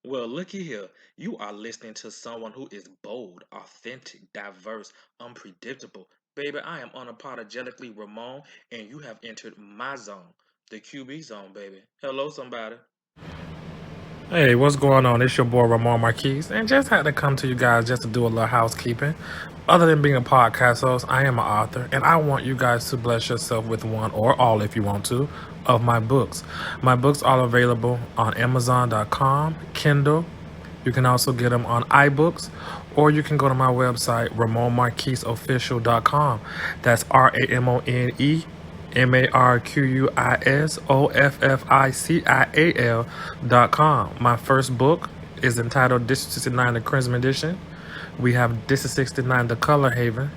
Well, looky here. You are listening to someone who is bold, authentic, diverse, unpredictable. Baby, I am unapologetically Ramon, and you have entered my zone, the QB zone, baby. Hello, somebody. Hey, what's going on? It's your boy Ramon Marquise, and just had to come to you guys just to do a little housekeeping. Other than being a podcast host, I am an author, and I want you guys to bless yourself with one or all, if you want to, of my books. My books are available on Amazon.com, Kindle. You can also get them on iBooks, or you can go to my website, RamonMarquiseOfficial.com. That's RamonMarquisOfficial.com. My first book is entitled District 69, the Crimson Edition. We have District 69, the Color Haven.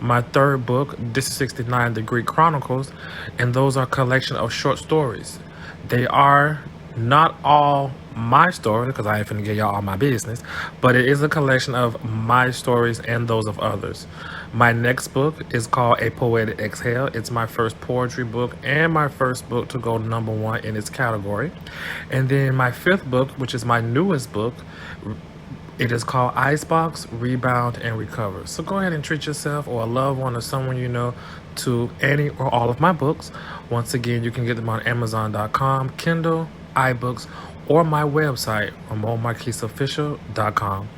My third book, District 69, the Greek Chronicles, and those are a collection of short stories. They are not all my stories, because I ain't finna give y'all all my business, but it is a collection of my stories and those of others. My next book is called A Poetic Exhale. It's my first poetry book and my first book to go number one in its category. And then my fifth book, which is my newest book, it is called Icebox, Rebound, and Recover. So go ahead and treat yourself or a loved one or someone you know to any or all of my books. Once again, you can get them on Amazon.com, Kindle, iBooks, or my website, RamonMarquiseOfficial.com.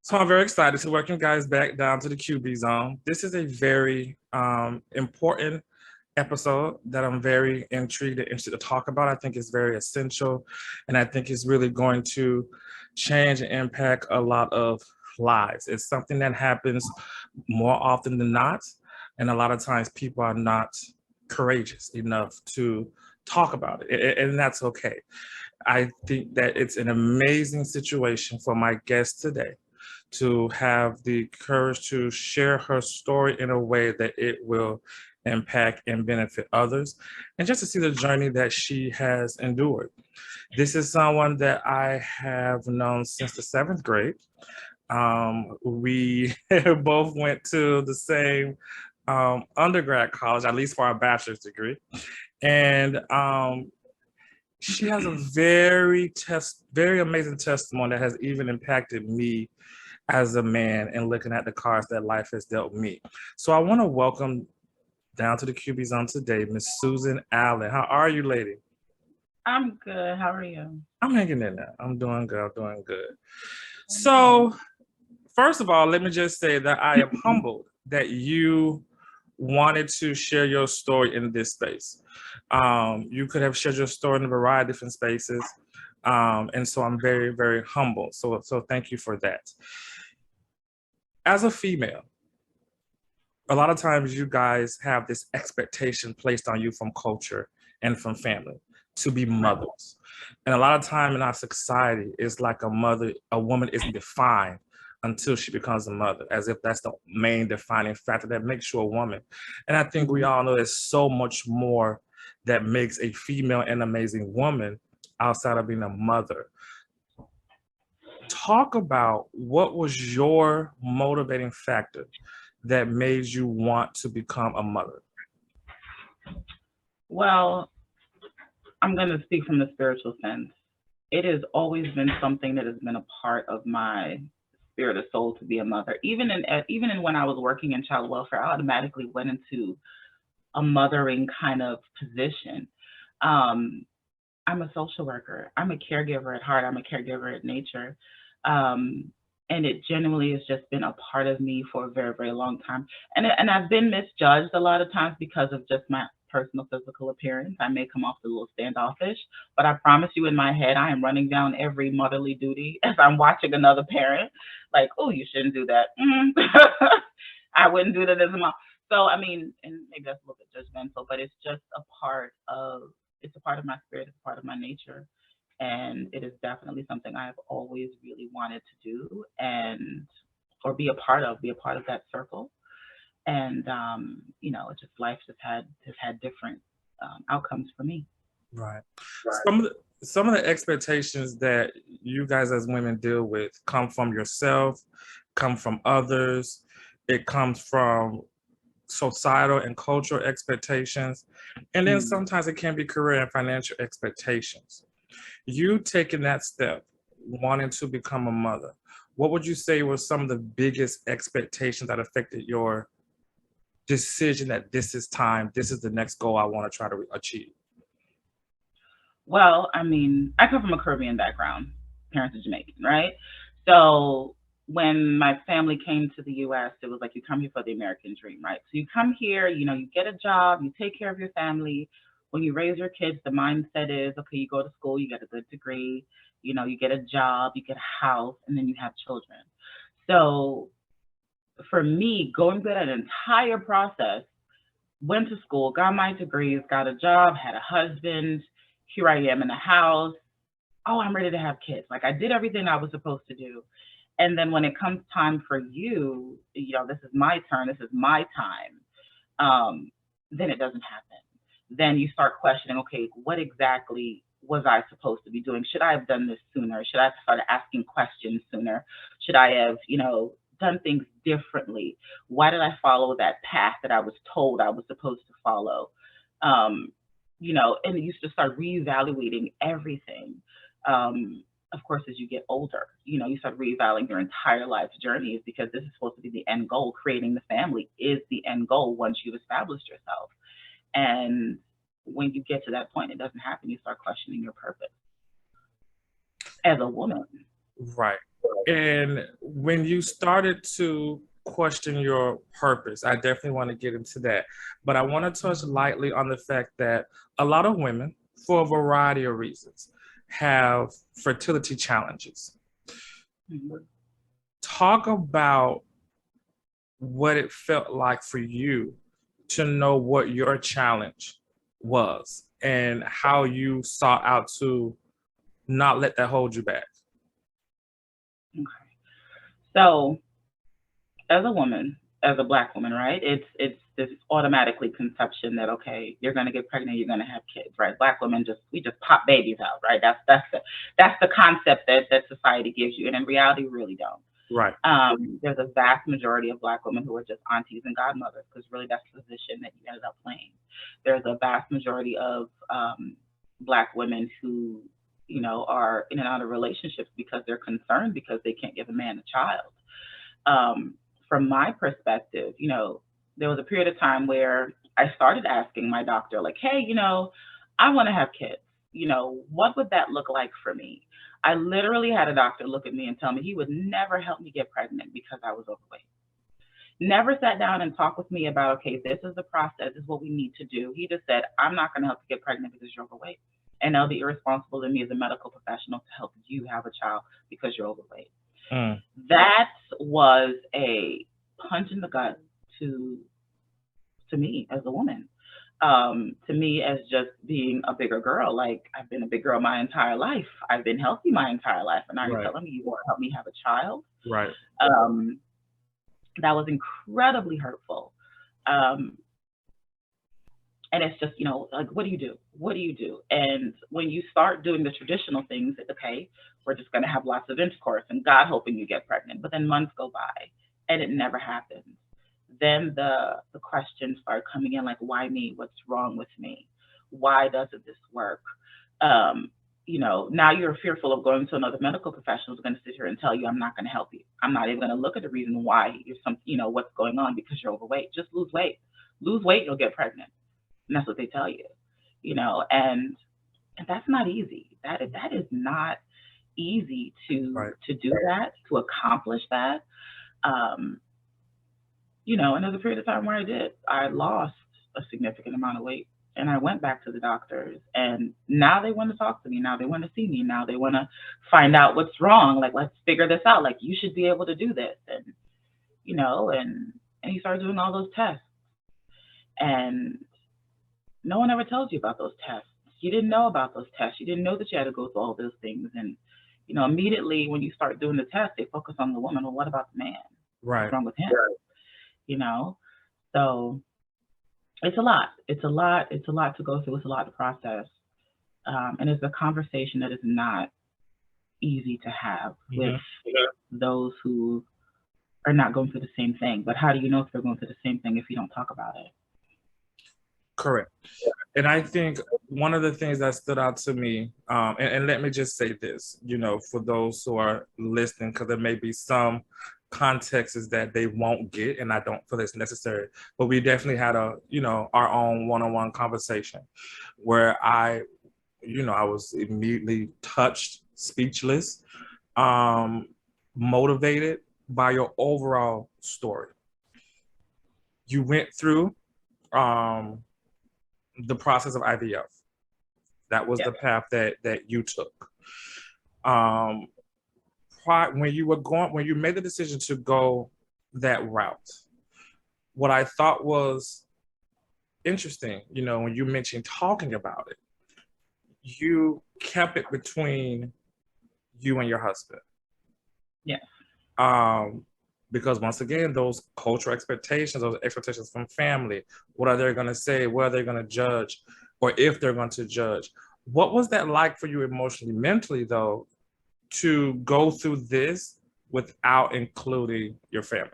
So I'm very excited to welcome you guys back down to the QB Zone. This is a very important episode that I'm very intrigued and interested to talk about. I think it's very essential, and I think it's really going to change and impact a lot of lives. It's something that happens more often than not, and a lot of times people are not courageous enough to talk about it, and that's okay. I think that it's an amazing situation for my guest today to have the courage to share her story in a way that it will impact and benefit others, and just to see the journey that she has endured. This is someone that I have known since the seventh grade. We both went to the same undergrad college, at least for our bachelor's degree. And she has a very amazing testimony that has even impacted me as a man and looking at the cards that life has dealt me. So I want to welcome down to the QB Zone today, Miss Susan Allen. How are you, lady? I'm good. How are you? I'm hanging in there. I'm doing good. I'm doing good. So, first of all, let me just say that I am humbled that you wanted to share your story in this space. You could have shared your story in a variety of different spaces. And so I'm very, very humble. So thank you for that. As a female, a lot of times you guys have this expectation placed on you from culture and from family to be mothers. And a lot of time in our society, it's like a woman isn't defined until she becomes a mother, as if that's the main defining factor that makes you a woman. And I think we all know there's so much more that makes a female an amazing woman outside of being a mother. Talk about what was your motivating factor that made you want to become a mother? Well, I'm going to speak from the spiritual sense. It has always been something that has been a part of my spirit or soul to be a mother. Even in when I was working in child welfare, I automatically went into a mothering kind of position. Um, I'm a social worker. I'm a caregiver at heart. I'm a caregiver at nature. Um, and it genuinely has just been a part of me for a very, very long time. And I've been misjudged a lot of times because of just my personal physical appearance. I may come off a little standoffish, but I promise you in my head, I am running down every motherly duty as I'm watching another parent. Like, oh, you shouldn't do that. I wouldn't do that as a mom. So, I mean, and maybe that's a little bit judgmental, but it's just a part of it's a part of my spirit, it's a part of my nature. And it is definitely something I've always really wanted to do and or be a part of that circle. And it just life just had different outcomes for me. Right. Some of the expectations that you guys as women deal with come from yourself, come from others. It comes from societal and cultural expectations, and then Mm. sometimes it can be career and financial expectations. You taking that step, wanting to become a mother, what would you say were some of the biggest expectations that affected your decision that this is time, this is the next goal I want to try to achieve? Well, I mean, I come from a Caribbean background. Parents are Jamaican, right? So when my family came to the US, it was like you come here for the American dream, right? So you come here, you get a job, you take care of your family. When you raise your kids, the mindset is okay, you go to school, you get a good degree, you get a job, you get a house, and then you have children. So for me, going through that entire process, went to school, got my degrees, got a job, had a husband. Here I am in the house. Oh, I'm ready to have kids. Like I did everything I was supposed to do. And then when it comes time for you, this is my turn, this is my time, then it doesn't happen. Then you start questioning, okay, what exactly was I supposed to be doing? Should I have done this sooner? Should I have started asking questions sooner? Should I have, done things differently? Why did I follow that path that I was told I was supposed to follow? And you used to start reevaluating everything. Of course, as you get older, you start reevaluating your entire life's journeys because this is supposed to be the end goal. Creating the family is the end goal once you've established yourself. And when you get to that point, it doesn't happen. You start questioning your purpose as a woman. Right. And when you started to question your purpose, I definitely want to get into that. But I want to touch lightly on the fact that a lot of women, for a variety of reasons, have fertility challenges. Mhm. Talk about what it felt like for you to know what your challenge was and how you sought out to not let that hold you back. Okay. So as a woman, as a black woman, right? It's this automatically conception that okay, you're gonna get pregnant, you're gonna have kids, right? Black women we just pop babies out, right? That's the concept that society gives you, and in reality, we really don't. Right. There's a vast majority of black women who are just aunties and godmothers because really that's the position that you ended up playing. There's a vast majority of black women who are in and out of relationships because they're concerned because they can't give a man a child. From my perspective, there was a period of time where I started asking my doctor, like, hey, I want to have kids. What would that look like for me? I literally had a doctor look at me and tell me he would never help me get pregnant because I was overweight. Never sat down and talked with me about, okay, this is the process, this is what we need to do. He just said, I'm not going to help you get pregnant because you're overweight. And it'll be irresponsible of me as a medical professional to help you have a child because you're overweight. That was a punch in the gut to me as a woman. To me as just being a bigger girl. Like I've been a big girl my entire life. I've been healthy my entire life. And now you're telling me you want to help me have a child? Right. That was incredibly hurtful. Um, and it's just, like, what do you do? What do you do? And when you start doing the traditional things, okay, we're just going to have lots of intercourse and God hoping you get pregnant. But then months go by and it never happens. Then the questions start coming in like, why me? What's wrong with me? Why doesn't this work? Now you're fearful of going to another medical professional who's going to sit here and tell you, I'm not going to help you. I'm not even going to look at the reason why what's going on because you're overweight. Just lose weight. Lose weight, you'll get pregnant. And that's what they tell you, and that's not easy. That is not easy to do that, to accomplish that. And there's a period of time where I lost a significant amount of weight and I went back to the doctors and now they want to talk to me. Now they want to see me. Now they want to find out what's wrong. Like, let's figure this out. Like, you should be able to do this. And, and he started doing all those tests. And No one ever told you about those tests. You didn't know about those tests. You didn't know that you had to go through all those things. And, immediately when you start doing the test, they focus on the woman. Well, what about the man? What's Right. wrong with him? You know? So it's a lot. It's a lot. It's a lot to go through. It's a lot to process. And it's a conversation that is not easy to have with Hmm. those who are not going through the same thing. But how do you know if they're going through the same thing if you don't talk about it? Correct. And I think one of the things that stood out to me, and let me just say this, for those who are listening, because there may be some contexts that they won't get, and I don't feel it's necessary, but we definitely had our own one-on-one conversation where I was immediately touched, speechless, um, motivated by your overall story. You went through um, the process of IVF. That was Yes. the path that you took. Um, when you made the decision to go that route, what I thought was interesting, when you mentioned talking about it, you kept it between you and your husband. Yes. Um, because once again, those cultural expectations, those expectations from family, what are they going to say? What are they going to judge? Or if they're going to judge? What was that like for you emotionally, mentally, though, to go through this without including your family?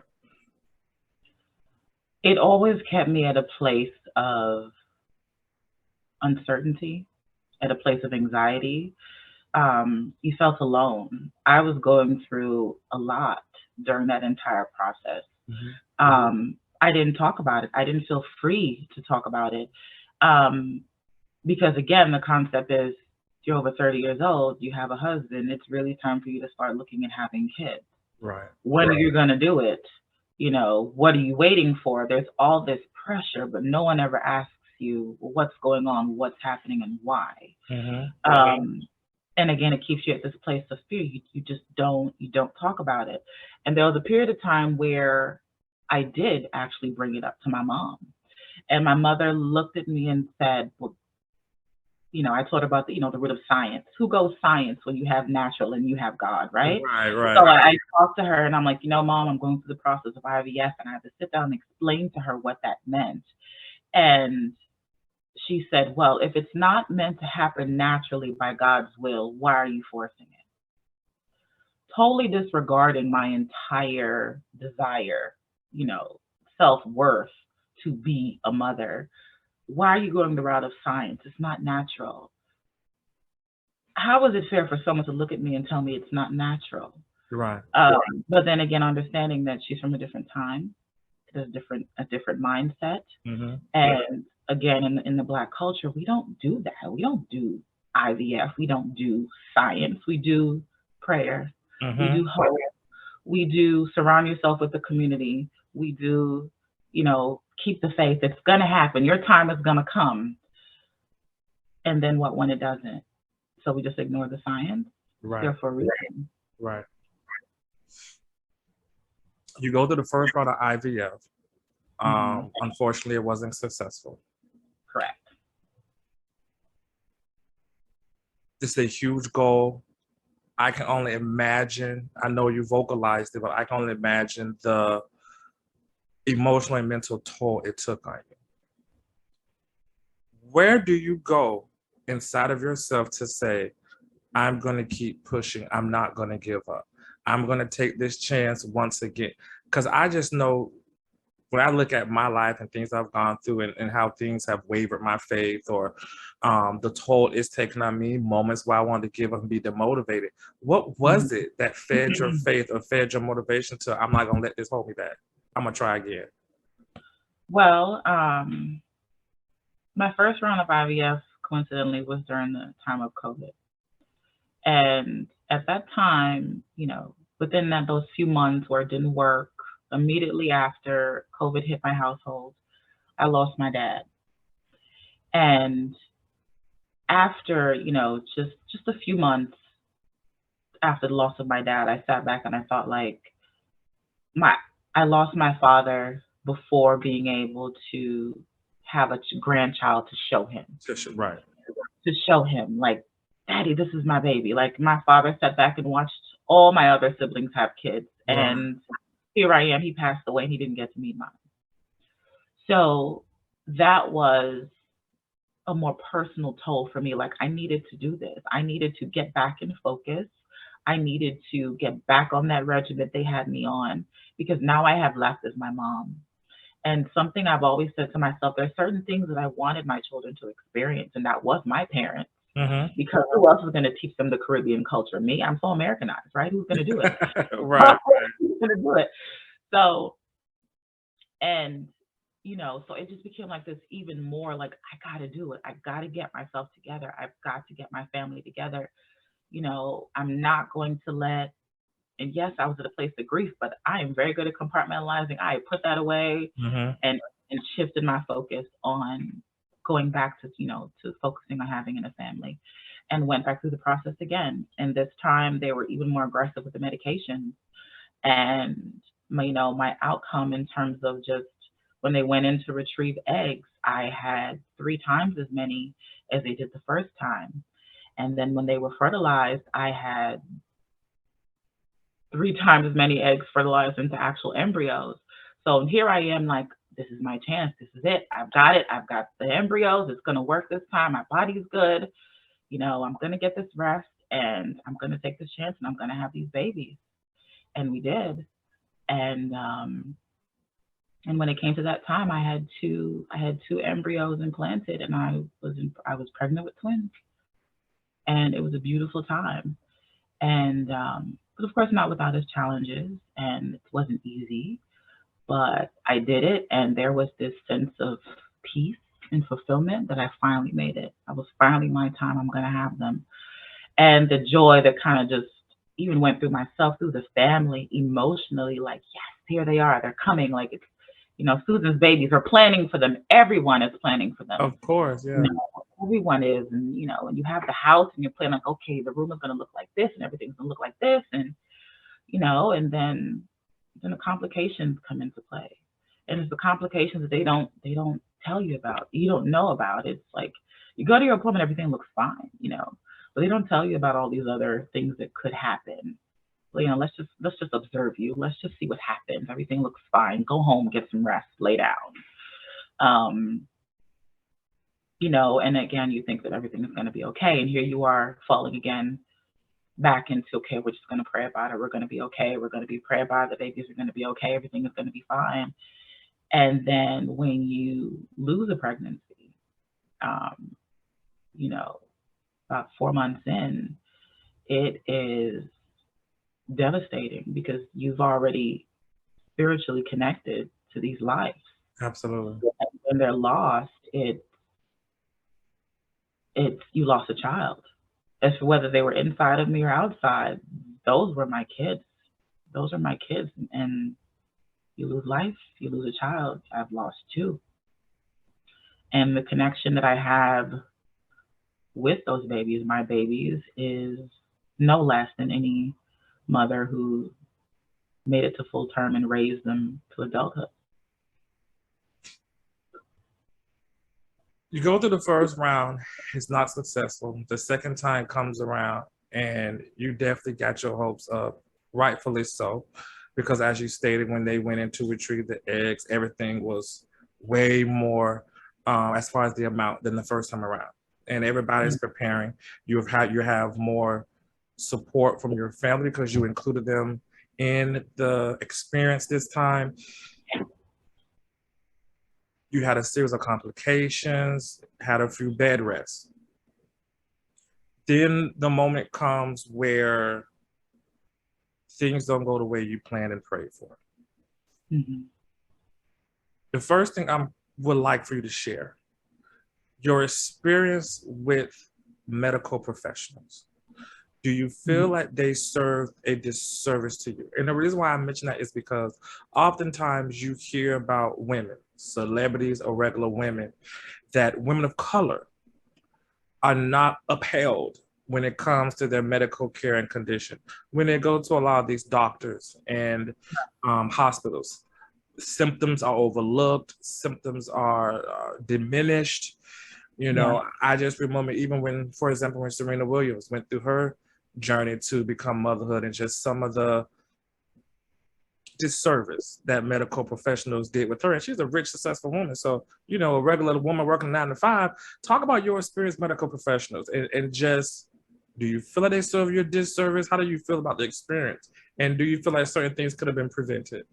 It always kept me at a place of uncertainty, at a place of anxiety. You felt alone. I was going through a lot during that entire process. Mm-hmm. I didn't talk about it. I didn't feel free to talk about it. Um, because again, the concept is you're over 30 years old, you have a husband, it's really time for you to start looking at having kids. Right. When are you going to do it? What are you waiting for? There's all this pressure, but no one ever asks you what's going on, what's happening, and why. Mm-hmm. And again, it keeps you at this place of fear. You just don't talk about it. And there was a period of time where I did actually bring it up to my mom, and my mother looked at me and said, "Well, I told her about the root of science. Who goes science when you have natural and you have God, right?" Right, So right. I talked to her and I'm like, Mom, I'm going through the process of IVF, and I had to sit down and explain to her what that meant. And she said, "Well, if it's not meant to happen naturally by God's will, why are you forcing it?" Totally disregarding my entire desire, you know, self worth to be a mother. Why are you going the route of science? It's not natural. How is it fair for someone to look at me and tell me it's not natural? Right. But then again, understanding that she's from a different time, there's a different mindset, Mm-hmm. and again, in the Black culture, we don't do that. We don't do IVF. We don't do science. We do prayer. We Mm-hmm. do hope. We do surround yourself with the community. We do, keep the faith. It's gonna happen. Your time is gonna come. And then what when it doesn't? So we just ignore the science. It's Right. there for a reason. Right. You go to the first round of IVF. Hmm. Unfortunately, it wasn't successful. Correct. This is a huge goal. I can only imagine. I know you vocalized it, but I can only imagine the emotional and mental toll it took on you. Where do you go inside of yourself to say, I'm going to keep pushing. I'm not going to give up. I'm going to take this chance once again? Because I just know when I look at my life and things I've gone through and how things have wavered my faith or the toll it's taken on me, moments where I wanted to give up and be demotivated. What was Mhm. it that fed your faith or fed your motivation to, I'm not going to let this hold me back? I'm going to try again. Well, my first round of IVF coincidentally was during the time of COVID. And at that time, within those few months where it didn't work, immediately after COVID hit my household, I lost my dad. And after, just a few months after the loss of my dad, I sat back and I thought like my I lost my father before being able to have a grandchild to show him, Right. like, Daddy, this is my baby. Like my father sat back and watched all my other siblings have kids, Right. and here I am. He passed away, and he didn't get to meet mine. So that was a more personal toll for me. Like I needed to do this. I needed to get back in focus. I needed to get back on that regimen they had me on, because now I have left as my mom. And something I've always said to myself, there's certain things that I wanted my children to experience, and that was my parents. Mm-hmm. Because who else is going to teach them the Caribbean culture? Me, I'm so Americanized, right? Who's going to do it? Right. Who's going to do it? So, and so it just became like this even more like, I got to do it. I got to get myself together. I've got to get my family together. I'm not going to let, and yes, I was at a place of grief, but I am very good at compartmentalizing. I put that away Mm-hmm. and shifted my focus on going back to, to focusing on having a family, and went back through the process again. And this time they were even more aggressive with the medication. And my outcome in terms of just when they went in to retrieve eggs, I had 3 times as many as they did the first time. And then when they were fertilized, I had 3 times as many eggs fertilized into actual embryos. So here I am, like, this is my chance. This is it. I've got it. I've got the embryos. It's going to work this time. My body's good. I'm going to get this rest, and I'm going to take this chance, and I'm going to have these babies. And we did. And when it came to that time, I had two embryos implanted, and I was pregnant with twins, and it was a beautiful time. And but of course, not without its challenges, and it wasn't easy, but I did it, and there was this sense of peace and fulfillment that I finally made it. I was finally my time. I'm going to have them, and the joy that kind of just even went through myself, through the family, emotionally, like, yes, here they are. They're coming. Like, it's, Susan's babies are planning for them. Everyone is planning for them. Of course, yeah. Everyone is, and and you have the house, and you're planning like, okay, the room is going to look like this, and everything's going to look like this, and and then the complications come into play, and it's the complications that they don't tell you about. You don't know about. It's like you go to your appointment, everything looks fine, but they don't tell you about all these other things that could happen. Well, let's just observe you. Let's just see what happens. Everything looks fine. Go home, get some rest, lay down. And again, you think that everything is going to be okay, and here you are falling again back into, okay, we're just going to pray about it. We're going to be okay. We're going to be pray about it. The babies are going to be okay. Everything is going to be fine. And then when you lose a pregnancy, about 4 months in, it is devastating, because you've already spiritually connected to these lives. Absolutely. And when they're lost, it's you lost a child. As for whether they were inside of me or outside, those were my kids. Those are my kids. And you lose life, you lose a child. I've lost 2. And the connection that I have with those babies, my babies, is no less than any mother who made it to full term and raised them to adulthood. You go through the first round, it's not successful. The second time comes around, and you definitely got your hopes up, rightfully so, because as you stated, when they went in to retrieve the eggs, everything was way more as far as the amount than the first time around. And everybody's preparing. You have more support from your family because you included them in the experience this time. You had a series of complications, had a few bed rests. Then the moment comes where things don't go the way you planned and prayed for. Mm-hmm. The first thing I would like for you to share, your experience with medical professionals. Do you feel like they served a disservice to you? And the reason why I mention that is because oftentimes you hear about women, celebrities or regular women, that women of color are not upheld when it comes to their medical care and condition. When they go to a lot of these doctors and hospitals, symptoms are overlooked, symptoms are diminished. You know, I just remember even when, for example, when Serena Williams went through her journey to become motherhood and just some of the disservice that medical professionals did with her. And she's a rich, successful woman. So, you know, a regular woman working 9 to 5. Talk about your experience, medical professionals, and just, do you feel like they serve you a disservice? How do you feel about the experience? And do you feel like certain things could have been prevented?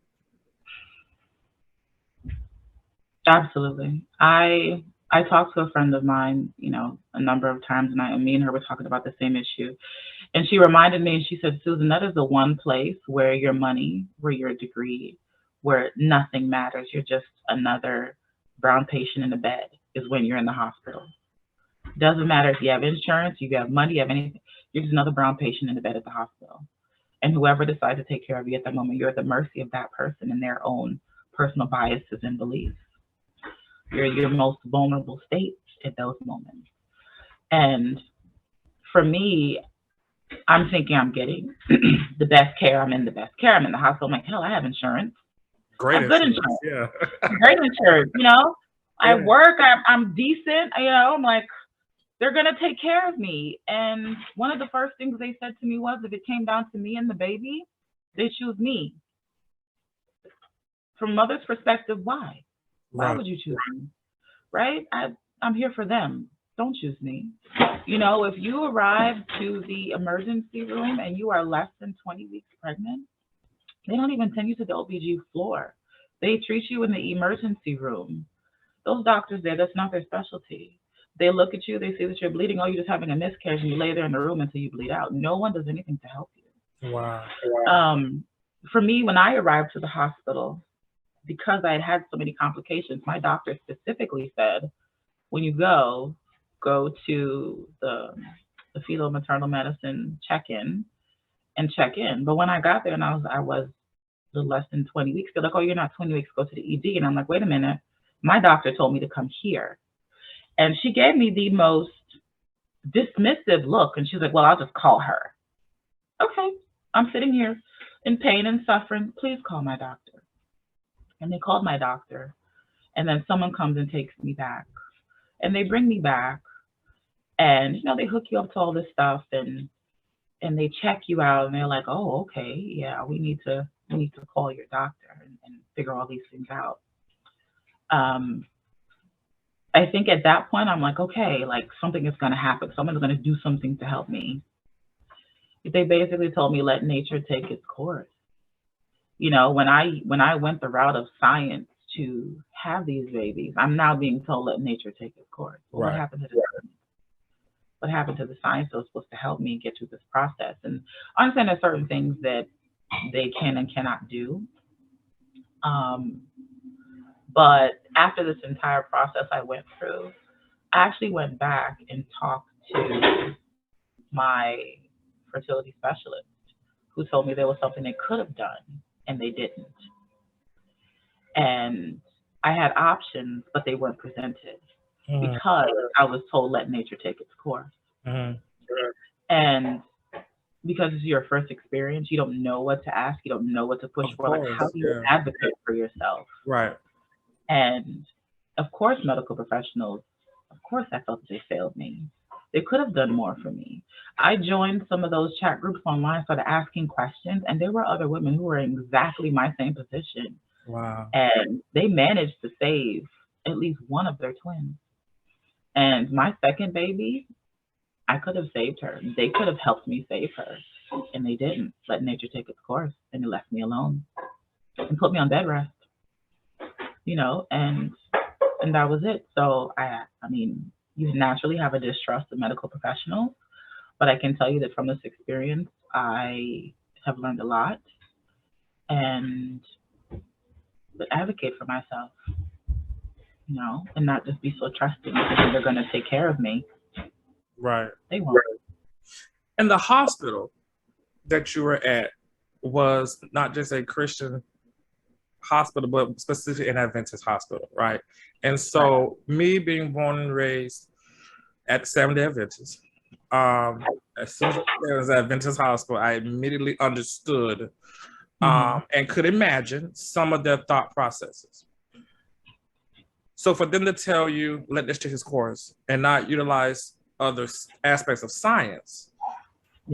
Absolutely. I talked to a friend of mine, you know, a number of times, and me and her were talking about the same issue. And she reminded me, and she said, Susan, that is the one place where your money, where your degree, where nothing matters. You're just another brown patient in a bed, is when you're in the hospital. Doesn't matter if you have insurance, you have money, you have anything. You're just another brown patient in the bed at the hospital. And whoever decides to take care of you at that moment, you're at the mercy of that person and their own personal biases and beliefs. You're your most vulnerable state at those moments. And for me, I'm thinking I'm getting the best care. I'm in the best care. I'm in the hospital. I'm like, hell, I have insurance. I Great have good insurance, insurance. yeah. Great insurance, you know. I Yeah. work. I'm decent. You know, I'm like, they're going to take care of me. And one of the first things they said to me was, if it came down to me and the baby, they choose me. From mother's perspective, why? Why Right. would you choose me? Right? I'm here for them. Don't choose me. You know, if you arrive to the emergency room and you are less than 20 weeks pregnant, they don't even send you to the OBG floor. They treat you in the emergency room. Those doctors there, that's not their specialty. They look at you, they see that you're bleeding, oh, you're just having a miscarriage, and you lay there in the room until you bleed out. No one does anything to help you. Wow. For me, when I arrived to the hospital, because I had so many complications, my doctor specifically said, when you go to the fetal maternal medicine check-in and check in. But when I got there and I was a little less than 20 weeks, they're like, oh, you're not 20 weeks, go to the ED. And I'm like, wait a minute. My doctor told me to come here. And she gave me the most dismissive look. And she's like, well, I'll just call her. Okay, I'm sitting here in pain and suffering. Please call my doctor. And they called my doctor. And then someone comes and takes me back. And they bring me back. And, you know, they hook you up to all this stuff and they check you out. And they're like, oh, okay, yeah, we need to call your doctor and figure all these things out. I think at that point, I'm like, okay, like something is going to happen. Someone's going to do something to help me. They basically told me, let nature take its course. You know, when I went the route of science to have these babies, I'm now being told, let nature take its course. Well, Right. what happened to the science? What happened to the science that was supposed to help me get through this process? And I understand there's certain things that they can and cannot do. But after this entire process I went through, I actually went back and talked to my fertility specialist, who told me there was something they could have done and they didn't. And I had options, but they weren't presented because I was told, let nature take its course. Mhm. And because it's your first experience, you don't know what to ask, you don't know what to push Of for. Like, how course, do you yeah. advocate for yourself? Right. And of course, medical professionals, of course, I felt that they failed me. They could have done more for me. I joined some of those chat groups online, started asking questions, and there were other women who were in exactly my same position. Wow. And they managed to save at least one of their twins. And my second baby, I could have saved her. They could have helped me save her. And they didn't. Let nature take its course. And they left me alone and put me on bed rest, you know, and that was it. So I mean, you naturally have a distrust of medical professionals, but I can tell you that from this experience, I have learned a lot and advocate for myself, you know, and not just be so trusting because they're going to take care of me. Right. They won't. And the hospital that you were at was not just a Christian hospital, but specifically an Adventist hospital, right? And so me being born and raised at Seventh-day Adventist, as soon as there was an Adventist hospital, I immediately understood and could imagine some of their thought processes. So for them to tell you, let this take its course and not utilize other aspects of science,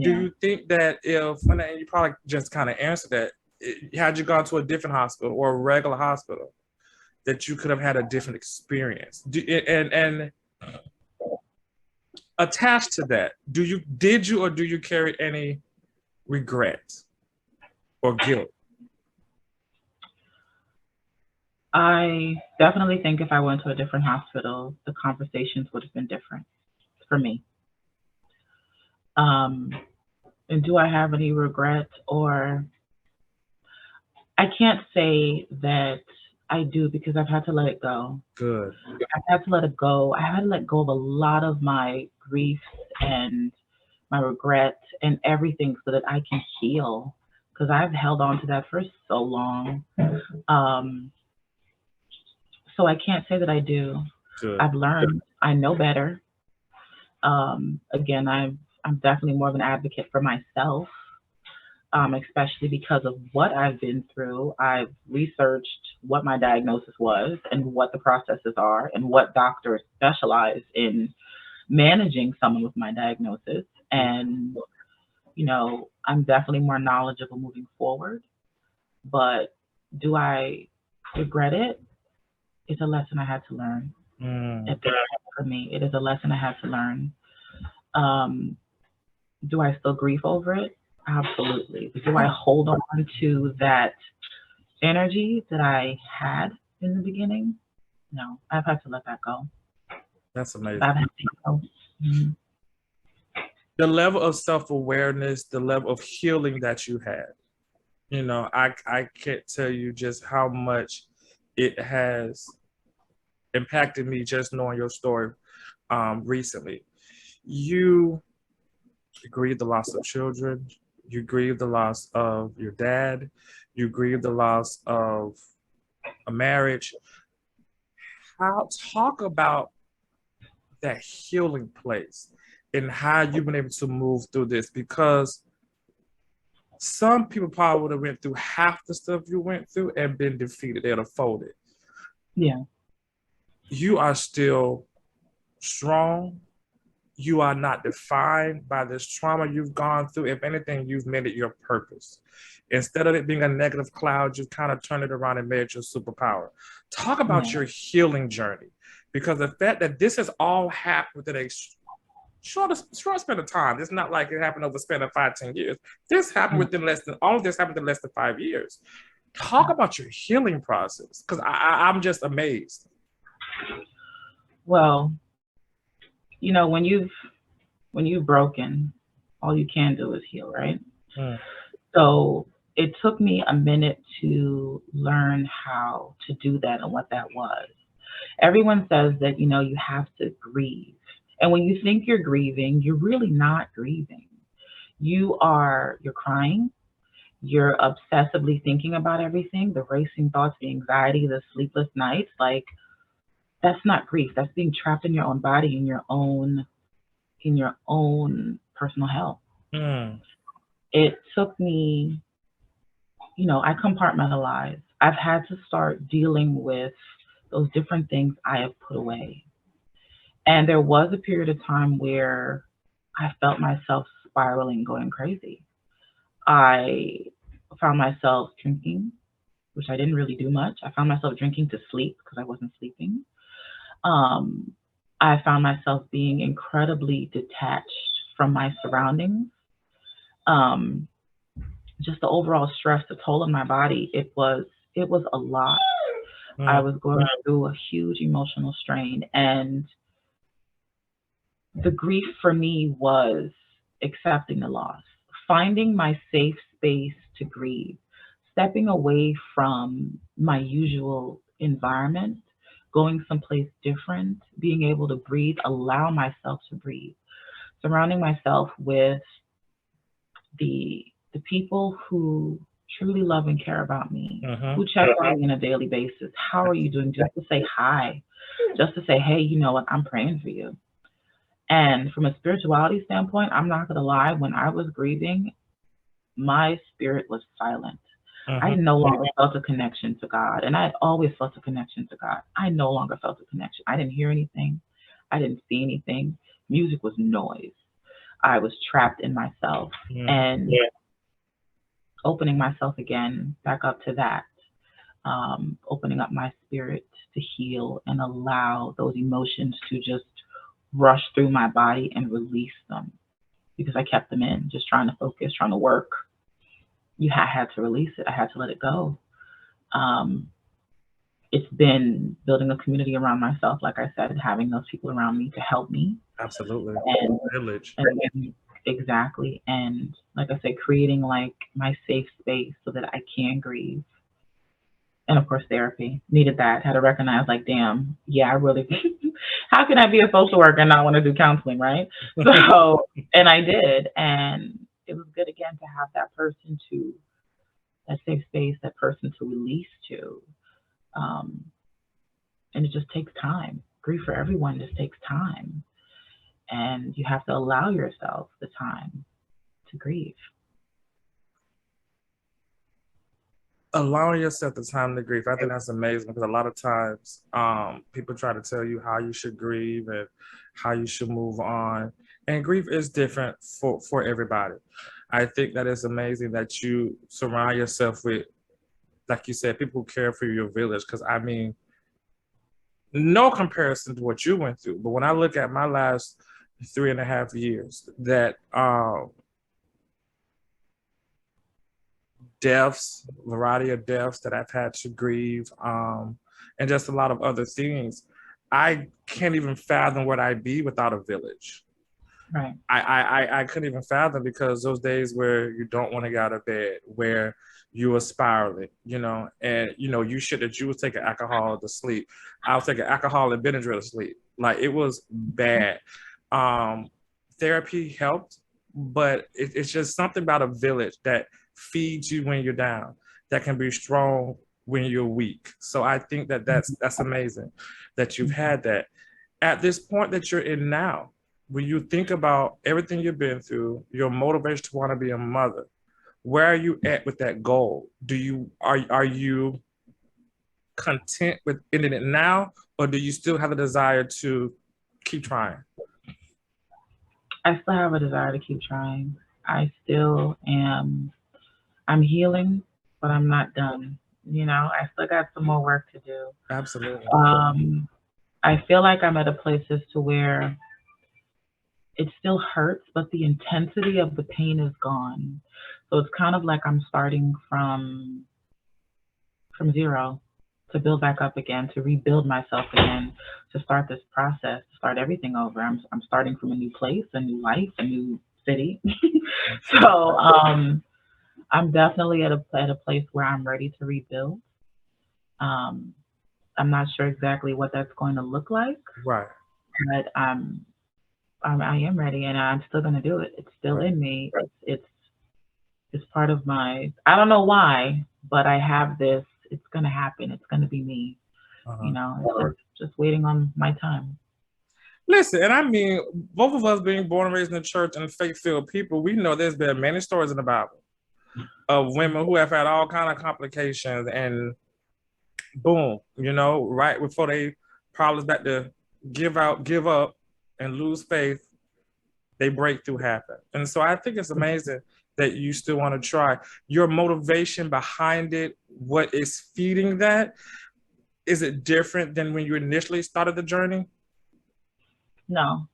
do you think that if, and you probably just kind of answered that, had you gone to a different hospital or a regular hospital, that you could have had a different experience? And attached to that, did you or do you carry any regret or guilt? I definitely think if I went to a different hospital, the conversations would have been different for me. And do I have any regret? Or I can't say that I do, because I've had to let it go. Good. I've had to let it go. I had to let go of a lot of my grief and my regret and everything so that I can heal, because I've held on to that for so long. So I can't say that I do. Good. I've learned. I know better. Again, I'm definitely more of an advocate for myself, especially because of what I've been through. I've researched what my diagnosis was and what the processes are and what doctors specialize in managing someone with my diagnosis. And, I'm definitely more knowledgeable moving forward. But do I regret it? It's a lesson I had to learn. For me, it is a lesson I had to learn. Do I still grieve over it? Absolutely. Do I hold on to that energy that I had in the beginning? No, I've had to let that go. That's amazing. I've had to go. The level of self-awareness, the level of healing that you had, I can't tell you just how much it has impacted me just knowing your story recently. You grieved the loss of children. You grieved the loss of your dad. You grieved the loss of a marriage. Talk about that healing place and how you've been able to move through this, because some people probably would have went through half the stuff you went through and been defeated. They'd have folded. Yeah. You are still strong. You are not defined by this trauma you've gone through. If anything, you've made it your purpose. Instead of it being a negative cloud, you kind of turned it around and made it your superpower. Talk about your healing journey, because the fact that this has all happened within a short span of time. It's not like it happened over a span of 5-10 years. This happened within all of this happened in less than 5 years. Talk about your healing process, because I'm just amazed. Well, when you've broken, all you can do is heal, right? So it took me a minute to learn how to do that and what that was. Everyone says that, you have to grieve. And when you think you're grieving, you're really not grieving. You're crying. You're obsessively thinking about everything, the racing thoughts, the anxiety, the sleepless nights. Like, that's not grief. That's being trapped in your own body, in your own personal hell. It took me, I compartmentalized. I've had to start dealing with those different things I have put away. And there was a period of time where I felt myself spiraling, going crazy. I found myself drinking, which I didn't really do much. I found myself drinking to sleep because I wasn't sleeping. I found myself being incredibly detached from my surroundings. Just the overall stress, the toll on my body, it was a lot. I was going through a huge emotional strain, and the grief for me was accepting the loss, finding my safe space to grieve, stepping away from my usual environment, going someplace different, being able to breathe, allow myself to breathe, surrounding myself with the people who truly love and care about me, who check on me on a daily basis. How are you doing? Just to say hi, just to say, hey, you know what? I'm praying for you. And from a spirituality standpoint, I'm not going to lie, when I was grieving, my spirit was silent. I Mm-hmm. no longer felt a connection to God. And I had always felt a connection to God. I no longer felt a connection. I didn't hear anything. I didn't see anything. Music was noise. I was trapped in myself. Mm-hmm. And opening myself again back up to that, opening up my spirit to heal and allow those emotions to just rush through my body and release them because I kept them in, just trying to focus, trying to work. I had to release it. I had to let it go. Um, it's been building a community around myself, like I said, having those people around me to help me, Absolutely. and Village. then exactly, and like I said, creating like my safe space so that I can grieve. And of course, therapy needed that. Had to recognize, like, damn, yeah, I really. How can I be a social worker and not want to do counseling, right? So, and I did, and it was good again to have that person to that safe space, that person to release to. Um, and it just takes time. Grief for everyone just takes time, and you have to allow yourself the time to grieve. Allowing yourself the time to grieve, I think that's amazing because a lot of times people try to tell you how you should grieve and how you should move on. And grief is different for everybody. I think that it's amazing that you surround yourself with, like you said, people who care for your village. Because I mean, no comparison to what you went through. But when I look at my last 3.5 years, that deaths, variety of deaths that I've had to grieve, and just a lot of other things. I can't even fathom what I'd be without a village. Right. I couldn't even fathom because those days where you don't want to get out of bed, where you are spiraling, and you should that you was taking alcohol to sleep. I was taking alcohol and Benadryl to sleep. Like it was bad. Um, Therapy helped, but it's just something about a village that feeds you when you're down, that can be strong when you're weak. So I think that that's amazing that you've had that. At this point that you're in now, when you think about everything you've been through, your motivation to want to be a mother, where are you at with that goal? Are you content with ending it now, or do you still have a desire to keep trying? I still have a desire to keep trying. I still am. I'm healing, but I'm not done. I still got some more work to do. Absolutely. Um, I feel like I'm at a place as to where it still hurts, but the intensity of the pain is gone. So it's kind of like I'm starting from zero to build back up again, to rebuild myself again, to start this process, to start everything over. I'm starting from a new place, a new life, a new city. So I'm definitely at a place where I'm ready to rebuild. Um, I'm not sure exactly what that's going to look like, Right. but I am ready, and I'm still going to do it. It's still Right. in me. It's part of my. I don't know why, but I have this. It's going to happen. It's going to be me. Uh-huh. It's just waiting on my time. Listen, and I mean, both of us being born and raised in the church and faith-filled people, we know there's been many stories in the Bible of women who have had all kind of complications, and boom, right before they probably about to give up, and lose faith, they breakthrough happen. And so I think it's amazing that you still want to try. Your motivation behind it, what is feeding that, is it different than when you initially started the journey? No,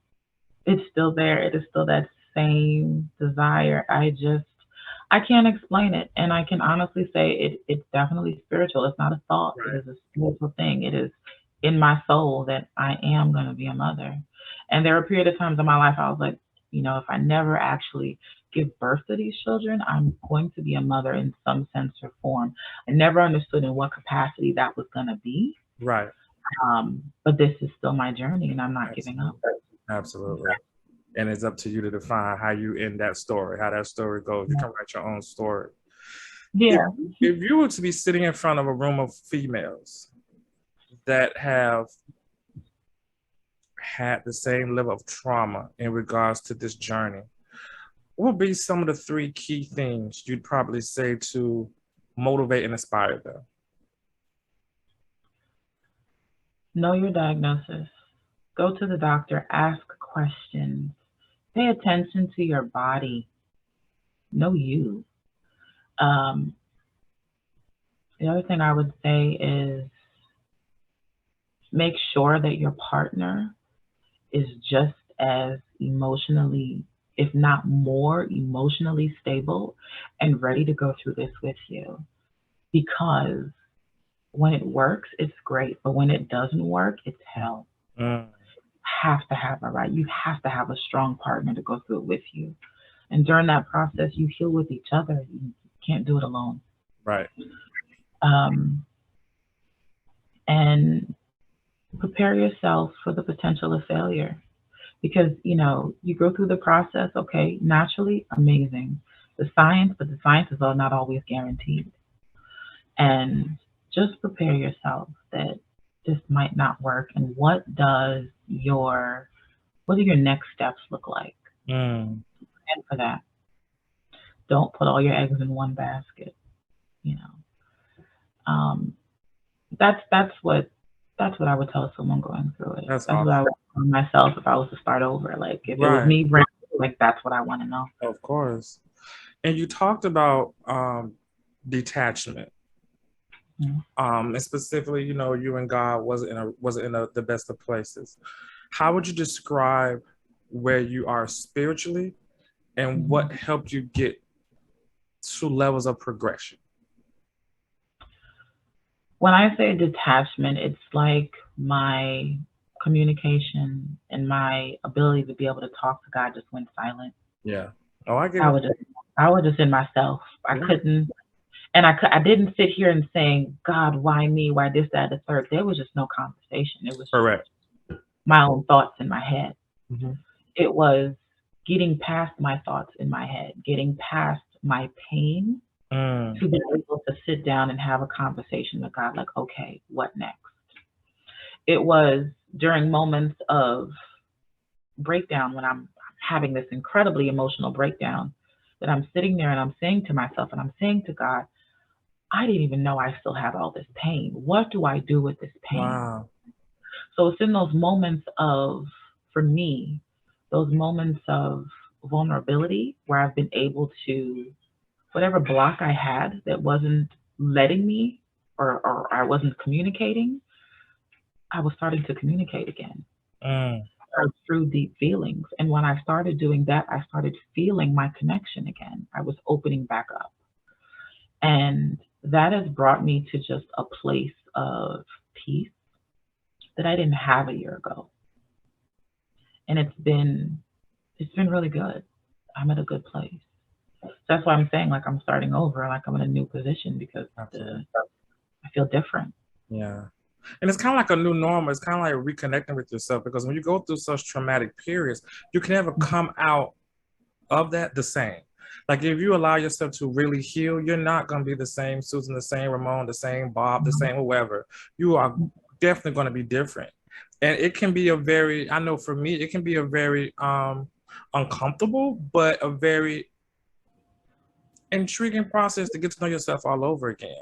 it's still there. It is still that same desire. I can't explain it, and I can honestly say it's definitely spiritual. It's not a thought. It Right. is a spiritual thing. It is in my soul that I am going to be a mother. And there were period of times in my life I was like, if I never actually give birth to these children, I'm going to be a mother in some sense or form. I never understood in what capacity that was going to be. Right. But this is still my journey, and I'm not giving up. Absolutely. Absolutely. And it's up to you to define how you end that story, how that story goes. You can write your own story. If, Yeah. if you were to be sitting in front of a room of females that have had the same level of trauma in regards to this journey, what would be some of the three key things you'd probably say to motivate and inspire them? Know your diagnosis. Go to the doctor, ask questions, pay attention to your body, know you. Um, the other thing I would say is make sure that your partner is just as emotionally, if not more emotionally stable and ready to go through this with you. Because when it works, it's great. But when it doesn't work, it's hell. Mm, Have to have a right. You have to have a strong partner to go through it with you. And during that process, you heal with each other. You can't do it alone. right. Um, and prepare yourself for the potential of failure. Because, you go through the process, okay, naturally, amazing. But the science is all not always guaranteed. And just prepare yourself that this might not work. And what do your next steps look like? Mm, And for that, don't put all your eggs in one basket. You know, um, that's what I would tell someone going through it. that's That's what I awesome. would tell myself if I was to start over. Like if it was Right. me, brand new, like that's what I want to know. Of course. And you talked about detachment. Mhm. And specifically, you and God wasn't in the best of places. How would you describe where you are spiritually and what helped you get to levels of progression? When I say detachment, it's like my communication and my ability to be able to talk to God just went silent. Yeah. Oh, I get I it. was just I was just in myself. I Yeah. couldn't, and I didn't sit here and saying, God, why me? Why this, that, the third? There was just no conversation. It was just Correct. my own thoughts in my head. Hmm. It was getting past my thoughts in my head, getting past my pain Mm, to be able to sit down and have a conversation with God, like, okay, what next? It was during moments of breakdown when I'm having this incredibly emotional breakdown that I'm sitting there and I'm saying to myself and I'm saying to God, I didn't even know I still had all this pain. What do I do with this pain? wow. So it's in those moments of, for me, those moments of vulnerability where I've been able to, whatever block I had that wasn't letting me or I wasn't communicating, I was starting to communicate again Mm, through deep feelings. And when I started doing that, I started feeling my connection again. I was opening back up. And that has brought me to just a place of peace that I didn't have a year ago. And it's been really good. I'm at a good place. That's why I'm saying like I'm starting over, like I'm in a new position because absolutely. I feel different. Yeah. And it's kind of like a new normal. It's kind of like reconnecting with yourself because when you go through such traumatic periods, you can never come out of that the same. Like if you allow yourself to really heal, you're not going to be the same Susan, the same Ramon, the same Bob, the same whoever. You are definitely going to be different. And it can be I know for me, it can be a very uncomfortable, but a very intriguing process to get to know yourself all over again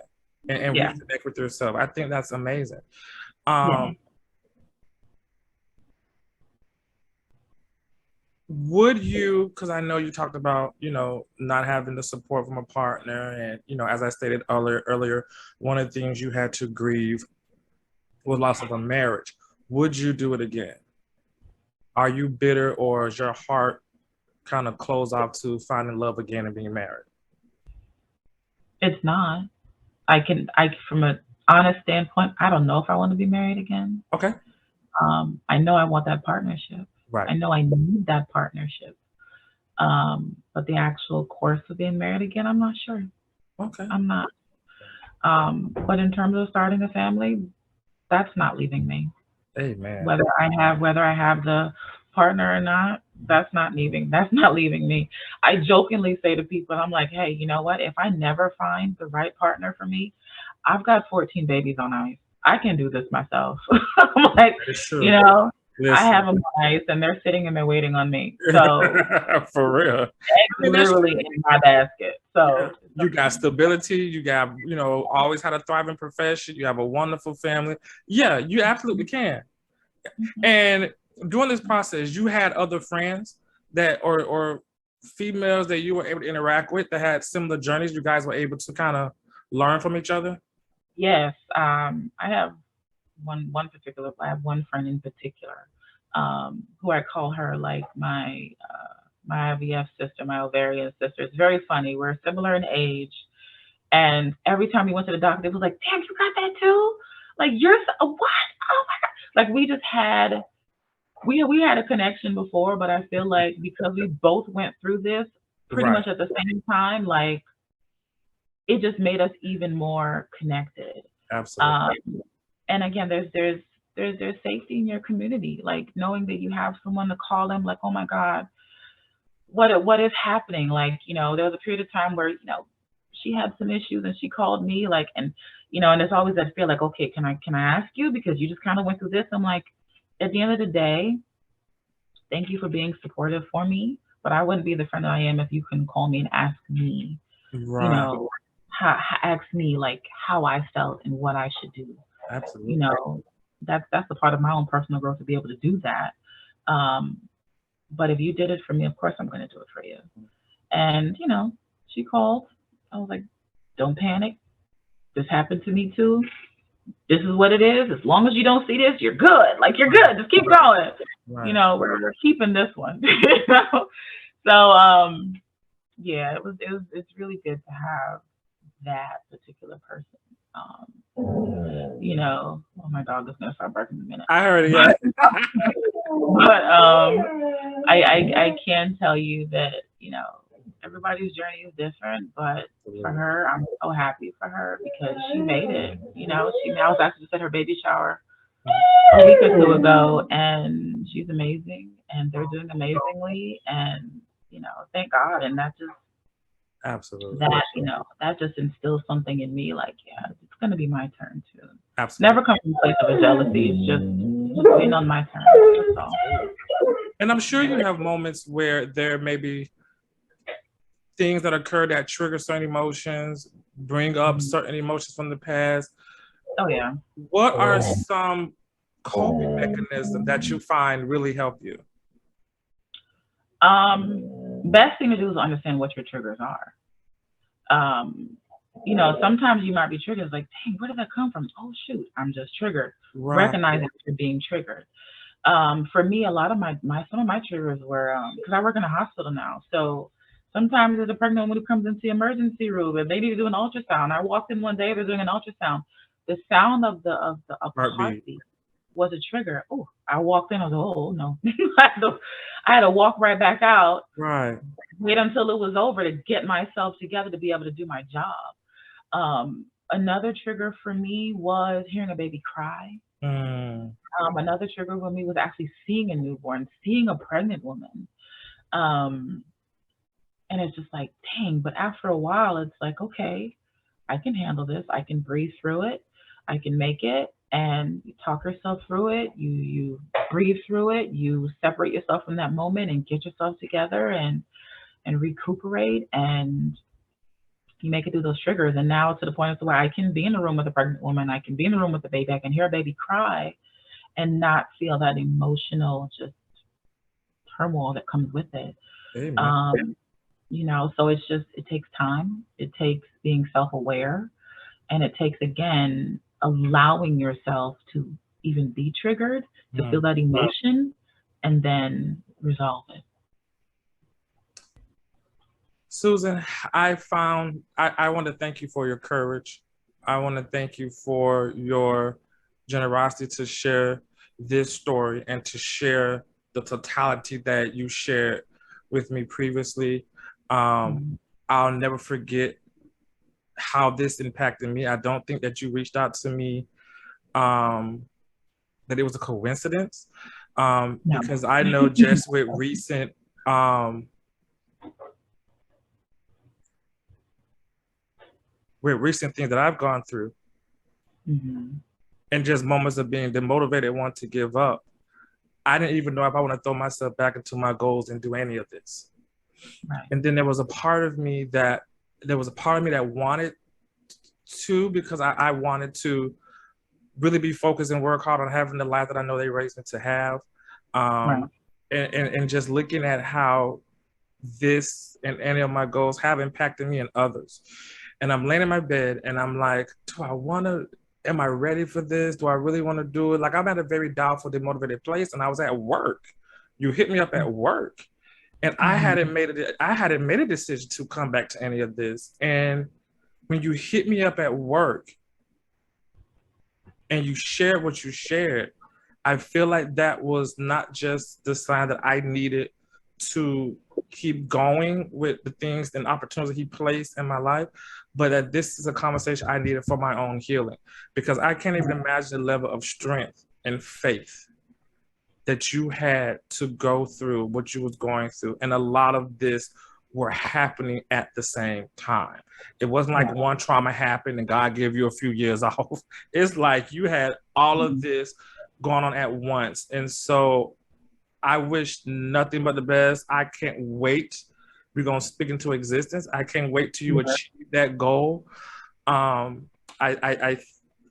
and Yeah. reconnect with yourself. I think that's amazing. Yeah. Would you, because I know you talked about, not having the support from a partner, and, as I stated earlier, one of the things you had to grieve was loss of a marriage. Would you do it again? Are you bitter, or is your heart kind of closed off to finding love again and being married? It's not. I from an honest standpoint, I don't know if I want to be married again. Okay. I know I want that partnership. Right. I know I need that partnership. But the actual course of being married again, I'm not sure. Okay. I'm not. But in terms of starting a family, that's not leaving me. Amen. Whether I have the partner or not, that's not leaving me. I jokingly say to people, I'm like, hey, you know what? If I never find the right partner for me, I've got 14 babies on ice. I can do this myself. I'm like, It's you true. know, I Listen. have them on ice, and they're sitting and they're waiting on me. So For real. eggs are And that's literally in my basket. Yeah. So You got stability. You got, always had a thriving profession. You have a wonderful family. Yeah, you absolutely can. And during this process, you had other friends that, or females that you were able to interact with that had similar journeys. You guys were able to kind of learn from each other. yes, I have I have one friend in particular, who I call her like my IVF sister, my ovarian sister. It's very funny. We're similar in age, and every time we went to the doctor, they was like, "Damn, you got that too? Like you're what? Oh my god!" Like we had a connection before, but I feel like because we both went through this pretty Right. much at the same time, like it just made us even more connected. Absolutely. Um, and again, there's safety in your community, like knowing that you have someone to call them, like, oh my God, what is happening? Like, there was a period of time where, she had some issues and she called me, like, and and there's always that fear, like, okay, can I ask you because you just kind of went through this? I'm like, at the end of the day, thank you for being supportive for me, but I wouldn't be the friend that I am if you couldn't call me and ask me, you Right. know, ask me like how I felt and what I should do. You Absolutely. know, that's a part of my own personal growth to be able to do that. Um, but if you did it for me, of course I'm going to do it for you. And she called. I was like, don't panic. This happened to me too. This is what it is. As long as you don't see this, you're good. Like you're good. Just keep going. Right. We're keeping this one. So yeah, it's really good to have that particular person. Oh, my dog is gonna start barking in a minute. I heard it. Yeah. But I can tell you that everybody's journey is different. But for her, I'm so happy for her because she made it. She now was actually just at her baby shower a week or two ago, and she's amazing, and they're doing amazingly, and thank God. And that just Absolutely. that just instills something in me, like, yeah, it's gonna be my turn too. Absolutely. Never come from a place of a jealousy. It's just waiting on my turn. That's all. And I'm sure you have moments where there may be things that occur that trigger certain emotions, bring up certain emotions from the past. Oh yeah. What are some coping mechanisms that you find really help you? Best thing to do is understand what your triggers are. Sometimes you might be triggered, like, dang, where did that come from? Oh shoot, I'm just triggered. Right. Recognizing that you're being triggered. For me, a lot of some of my triggers were because I work in a hospital now. So sometimes there's a pregnant woman who comes into the emergency room and they need to do an ultrasound. I walked in one day, they're doing an ultrasound. The sound of the heartbeat was a trigger. Oh, I walked in, I was like, oh no. I had to walk right back out. Right. Wait until it was over to get myself together to be able to do my job. Another trigger for me was hearing a baby cry. Another trigger for me was actually seeing a newborn, seeing a pregnant woman. And it's just like, dang, but after a while, it's like, okay, I can handle this. I can breathe through it. I can make it. And you talk yourself through it. You breathe through it. You separate yourself from that moment and get yourself together and recuperate, and you make it through those triggers. And now to the point where I can be in the room with a pregnant woman, I can be in the room with the baby, I can hear a baby cry and not feel that emotional just turmoil that comes with it. Amen. So it takes time. It takes being self-aware, and it takes, again, allowing yourself to even be triggered, to feel that emotion, and then resolve it. Susan, I want to thank you for your courage. I want to thank you for your generosity to share this story and to share the totality that you shared with me previously. I'll never forget how this impacted me. I don't think that you reached out to me, that it was a coincidence, No. because I know just with recent things that I've gone through, and just moments of being demotivated, want to give up, I didn't even know if I want to throw myself back into my goals and do any of this. Right. And then there was a part of me that wanted to, because I wanted to really be focused and work hard on having the life that I know they raised me to have. Right. And just looking at how this and any of my goals have impacted me and others. And I'm laying in my bed and I'm like, am I ready for this? Do I really want to do it? Like, I'm at a very doubtful, demotivated place, and I was at work. You hit me up at work. And I hadn't made a decision to come back to any of this. And when you hit me up at work and you shared what you shared, I feel like that was not just the sign that I needed to keep going with the things and opportunities that he placed in my life, but that this is a conversation I needed for my own healing, because I can't even imagine the level of strength and faith that you had to go through what you was going through. And a lot of this were happening at the same time. It wasn't like one trauma happened and God gave you a few years off. It's like you had all of this going on at once. And so I wish nothing but the best. I can't wait. We're going to speak into existence. I can't wait till you achieve that goal. I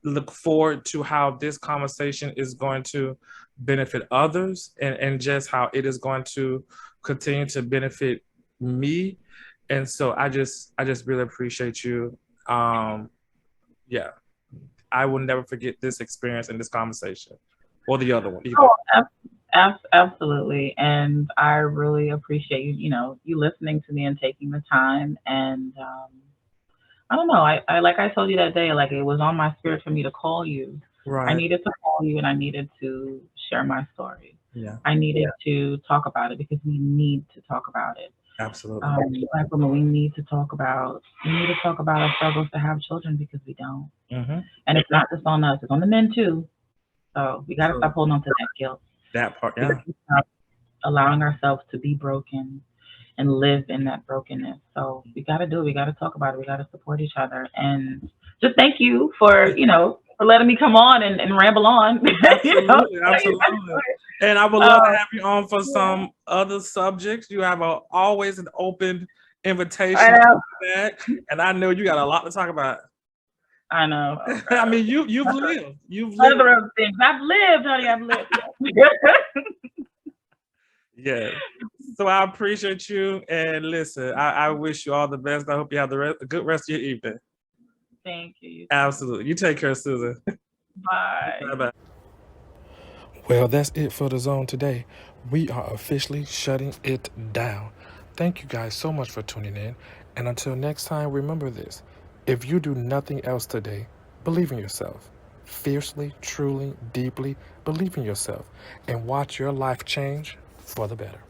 look forward to how this conversation is going to benefit others, and just how it is going to continue to benefit me. And so I just really appreciate you. Yeah, I will never forget this experience and this conversation, or the other one either. Oh, absolutely. And I really appreciate you listening to me and taking the time. And I don't know, I like I told you that day, like, it was on my spirit for me to call you. I Right. needed to call you, and I needed to share my story. Yeah, I needed to talk about it because we need to talk about it. absolutely. Black women, we need to talk about our struggles to have children, because we don't. Mm-hmm. And it's not just on us; it's on the men too. So we got to True. stop holding on to that guilt. That part, We yeah. gotta stop allowing ourselves to be broken and live in that brokenness. So we got to do it. We got to talk about it. We got to support each other. And just thank you for letting me come on and ramble on. Absolutely, absolutely. And I would love to have you on for Yeah. some other subjects. You have always an open invitation I to know. come back, and I know you got a lot to talk about. I know. Oh, I mean, you've lived. Other of things. I've lived, honey. I've lived. Yeah. So I appreciate you, and listen, I wish you all the best. I hope you have a good rest of your evening. Thank you. You too. Absolutely. You take care, Susan. Bye. Bye-bye. Well, that's it for the zone today. We are officially shutting it down. Thank you guys so much for tuning in. And until next time, remember this. If you do nothing else today, believe in yourself. Fiercely, truly, deeply believe in yourself. And watch your life change for the better.